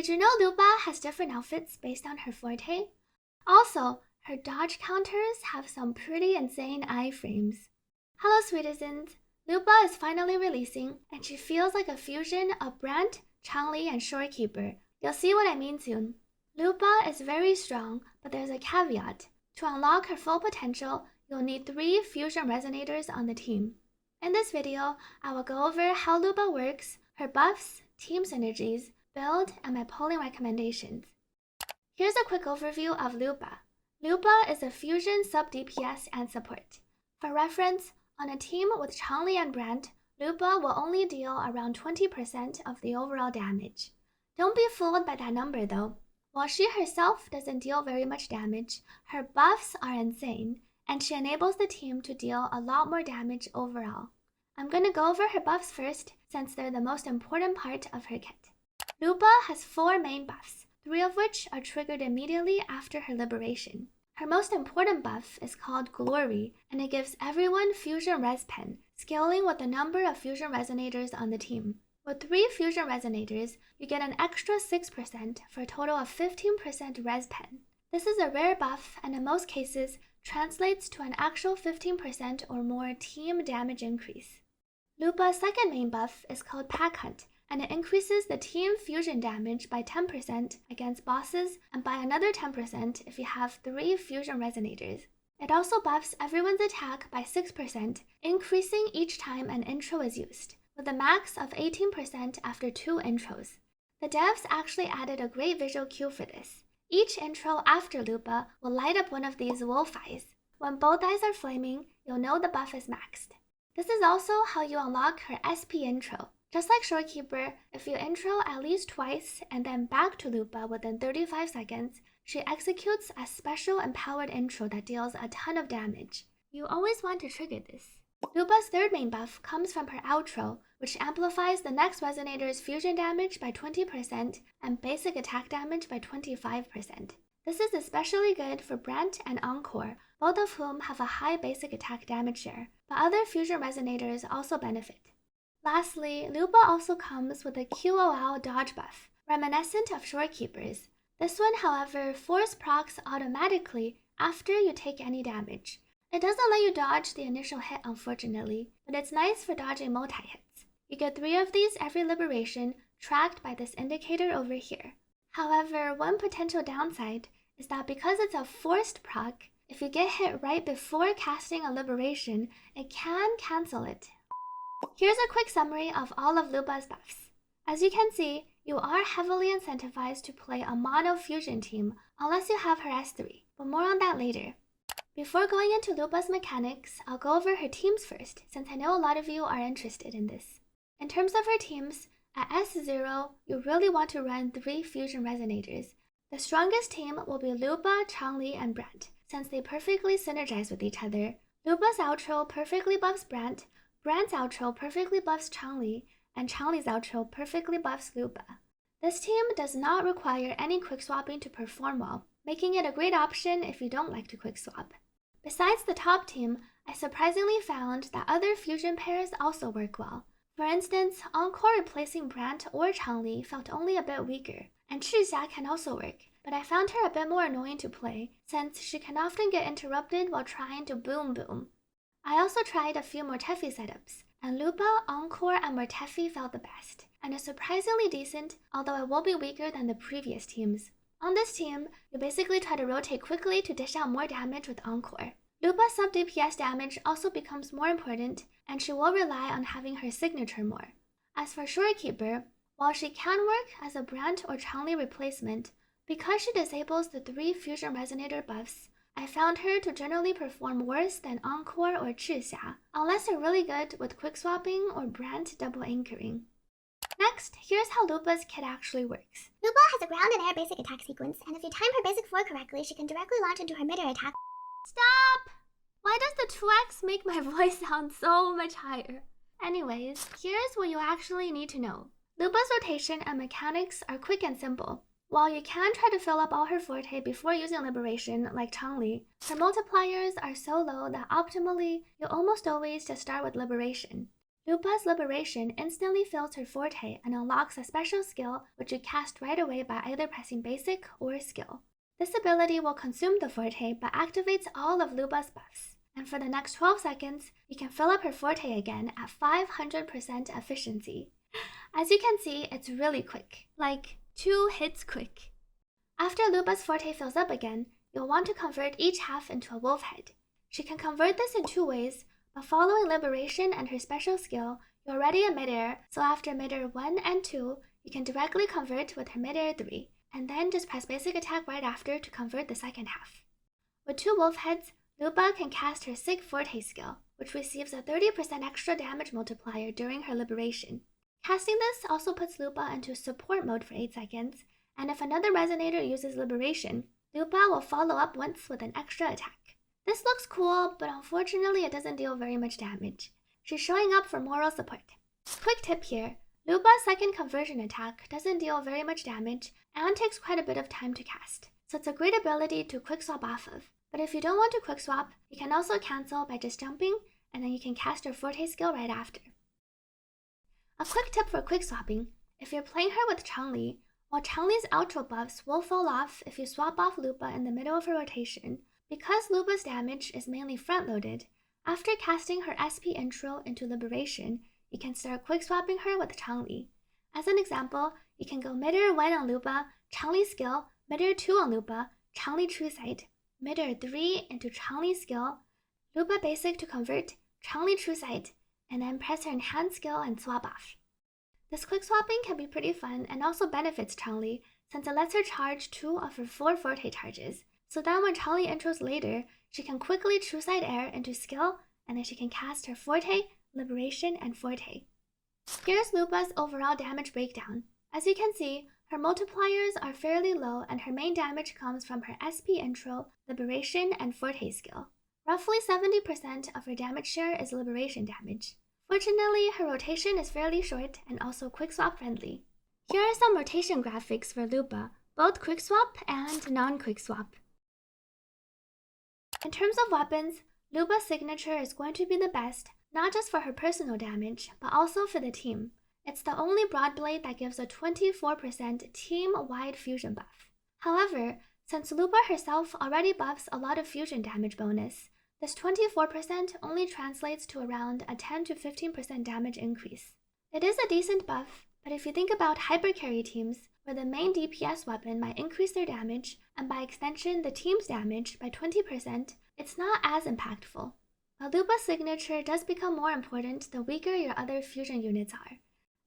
Did you know Lupa has different outfits based on her forte? Also, her dodge counters have some pretty insane iframes. Hello Sweetisms! Lupa is finally releasing, and she feels like a fusion of Brant, Changli, and Shorekeeper. You'll see what I mean soon. Lupa is very strong, but there's a caveat. To unlock her full potential, you'll need 3 fusion resonators on the team. In this video, I will go over how Lupa works, her buffs, team synergies, build, and my polling recommendations. Here's a quick overview of Lupa. Lupa is a fusion sub-DPS and support. For reference, on a team with Changli and Brant, Lupa will only deal around 20% of the overall damage. Don't be fooled by that number though. While she herself doesn't deal very much damage, her buffs are insane, and she enables the team to deal a lot more damage overall. I'm gonna go over her buffs first, since they're the most important part of her kit. Lupa has 4 main buffs, 3 of which are triggered immediately after her liberation. Her most important buff is called Glory, and it gives everyone Fusion Res Pen, scaling with the number of Fusion Resonators on the team. With 3 Fusion Resonators, you get an extra 6% for a total of 15% Res Pen. This is a rare buff, and in most cases, translates to an actual 15% or more team damage increase. Lupa's second main buff is called Pack Hunt, and it increases the team fusion damage by 10% against bosses and by another 10% if you have 3 fusion resonators. It also buffs everyone's attack by 6%, increasing each time an intro is used, with a max of 18% after 2 intros. The devs actually added a great visual cue for this. Each intro after Lupa will light up one of these wolf eyes. When both eyes are flaming, you'll know the buff is maxed. This is also how you unlock her SP intro. Just like Shorekeeper, if you intro at least twice and then back to Lupa within 35 seconds, she executes a special empowered intro that deals a ton of damage. You always want to trigger this. Lupa's third main buff comes from her outro, which amplifies the next resonator's fusion damage by 20% and basic attack damage by 25%. This is especially good for Brant and Encore, both of whom have a high basic attack damage share, but other fusion resonators also benefit. Lastly, Lupa also comes with a QOL dodge buff, reminiscent of Shorekeeper's. This one, however, force procs automatically after you take any damage. It doesn't let you dodge the initial hit, unfortunately, but it's nice for dodging multi-hits. You get 3 of these every liberation, tracked by this indicator over here. However, one potential downside is that because it's a forced proc, if you get hit right before casting a liberation, it can cancel it. Here's a quick summary of all of Lupa's buffs. As you can see, you are heavily incentivized to play a mono fusion team unless you have her S3, but more on that later. Before going into Lupa's mechanics, I'll go over her teams first, since I know a lot of you are interested in this. In terms of her teams, at S0, you really want to run 3 fusion resonators. The strongest team will be Lupa, Changli, and Brant, since they perfectly synergize with each other. Lupa's outro perfectly buffs Brant, Brant's outro perfectly buffs Changli, and Changli's outro perfectly buffs Lupa. This team does not require any quickswapping to perform well, making it a great option if you don't like to quickswap. Besides the top team, I surprisingly found that other fusion pairs also work well. For instance, Encore replacing Brant or Changli felt only a bit weaker, and Chixia can also work, but I found her a bit more annoying to play, since she can often get interrupted while trying to boom boom. I also tried a few Mortefi setups, and Lupa, Encore, and Mortefi felt the best, and is surprisingly decent, although it will be weaker than the previous teams. On this team, you basically try to rotate quickly to dish out more damage with Encore. Lupa's sub-DPS damage also becomes more important, and she will rely on having her signature more. As for Shorekeeper, while she can work as a Brant or Changli replacement, because she disables the 3 fusion resonator buffs, I found her to generally perform worse than Encore or Chixia, unless you're really good with quickswapping or Brant double anchoring. Next, here's how Lupa's kit actually works. Lupa has a ground and air basic attack sequence, and if you time her basic 4 correctly, she can directly launch into her mid-air attack. Stop! Why does the 2x make my voice sound so much higher? Anyways, here's what you actually need to know. Lupa's rotation and mechanics are quick and simple. While you can try to fill up all her forte before using liberation, like Changli, her multipliers are so low that optimally, you almost always just start with liberation. Lupa's Liberation instantly fills her Forte and unlocks a special skill which you cast right away by either pressing Basic or Skill. This ability will consume the Forte but activates all of Lupa's buffs, and for the next 12 seconds, you can fill up her Forte again at 500% efficiency. As you can see, it's really quick, like 2 hits quick. After Lupa's Forte fills up again, you'll want to convert each half into a wolf head. She can convert this in 2 ways, but following Liberation and her special skill, you're already in midair, so after midair 1 and 2, you can directly convert with her midair 3, and then just press basic attack right after to convert the second half. With 2 wolf heads, Lupa can cast her Sick Forte skill, which receives a 30% extra damage multiplier during her Liberation. Casting this also puts Lupa into support mode for 8 seconds, and if another Resonator uses Liberation, Lupa will follow up once with an extra attack. This looks cool, but unfortunately it doesn't deal very much damage. She's showing up for moral support. Quick tip here, Lupa's second conversion attack doesn't deal very much damage and takes quite a bit of time to cast, so it's a great ability to quickswap off of. But if you don't want to quickswap, you can also cancel by just jumping, and then you can cast your Forte skill right after. A quick tip for quickswapping, if you're playing her with Changli, while Changli's outro buffs will fall off if you swap off Lupa in the middle of her rotation, because Lupa's damage is mainly front-loaded, after casting her SP intro into Liberation, you can start quickswapping her with Changli. As an example, you can go midair 1 on Lupa, Changli skill, midair 2 on Lupa, Changli True Sight, midair 3 into Changli skill, Lupa basic to convert, Changli True Sight, and then press her enhanced skill and swap off. This quick swapping can be pretty fun and also benefits Changli since it lets her charge 2 of her 4 Forte charges, so then when Changli intros later, she can quickly True Sight Air into skill, and then she can cast her Forte, Liberation, and Forte. Here's Lupa's overall damage breakdown. As you can see, her multipliers are fairly low and her main damage comes from her SP intro, Liberation, and Forte skill. Roughly 70% of her damage share is Liberation damage. Fortunately, her rotation is fairly short and also quickswap friendly. Here are some rotation graphics for Lupa, both quickswap and non-quickswap. In terms of weapons, Lupa's signature is going to be the best, not just for her personal damage, but also for the team. It's the only broadblade that gives a 24% team-wide fusion buff. However, since Lupa herself already buffs a lot of fusion damage bonus, this 24% only translates to around a 10 to 15% damage increase. It is a decent buff, but if you think about hypercarry teams, where the main DPS weapon might increase their damage, and by extension the team's damage by 20%, it's not as impactful. But Lupa's signature does become more important the weaker your other fusion units are.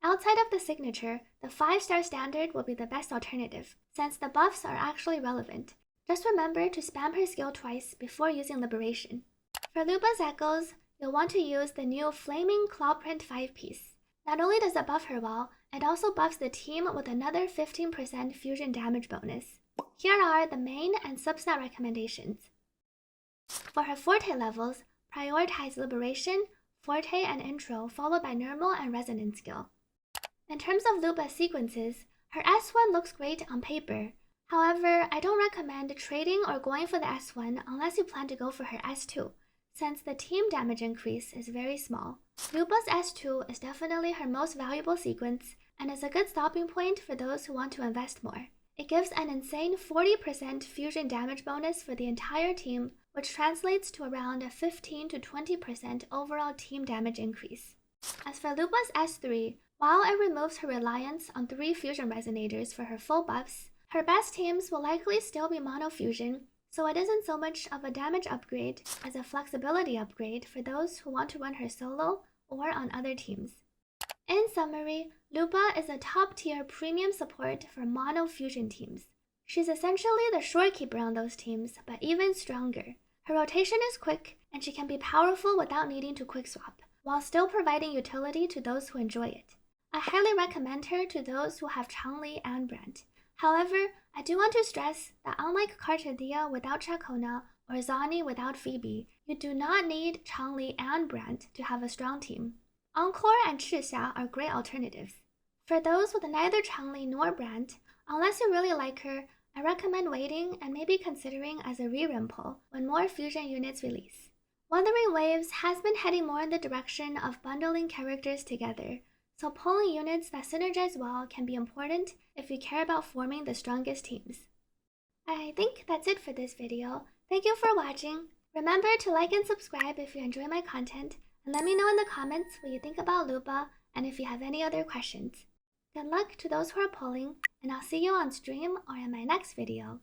Outside of the signature, the 5-star standard will be the best alternative, since the buffs are actually relevant. Just remember to spam her skill twice before using Liberation. For Lupa's echoes, you'll want to use the new Flaming Clawprint 5-piece. Not only does it buff her well, it also buffs the team with another 15% fusion damage bonus. Here are the main and subset recommendations. For her Forte levels, prioritize Liberation, Forte, and Intro, followed by Normal and Resonance skill. In terms of Lupa's sequences, her S1 looks great on paper. However, I don't recommend trading or going for the S1 unless you plan to go for her S2, since the team damage increase is very small. Lupa's S2 is definitely her most valuable sequence and is a good stopping point for those who want to invest more. It gives an insane 40% fusion damage bonus for the entire team, which translates to around a 15 to 20% overall team damage increase. As for Lupa's S3, while it removes her reliance on 3 fusion resonators for her full buffs, her best teams will likely still be mono fusion, so it isn't so much of a damage upgrade as a flexibility upgrade for those who want to run her solo or on other teams. In summary, Lupa is a top-tier premium support for mono fusion teams. She's essentially the Shorekeeper on those teams, but even stronger. Her rotation is quick, and she can be powerful without needing to quickswap, while still providing utility to those who enjoy it. I highly recommend her to those who have Changli and Brant. However, I do want to stress that unlike Cartadia without Chacona or Zani without Phoebe, you do not need Changli and Brant to have a strong team. Encore and Chixia are great alternatives. For those with neither Changli nor Brant, unless you really like her, I recommend waiting and maybe considering as a rerun pull when more fusion units release. Wuthering Waves has been heading more in the direction of bundling characters together, so pulling units that synergize well can be important if you care about forming the strongest teams. I think that's it for this video. Thank you for watching. Remember to like and subscribe if you enjoy my content, and let me know in the comments what you think about Lupa and if you have any other questions. Good luck to those who are pulling, and I'll see you on stream or in my next video.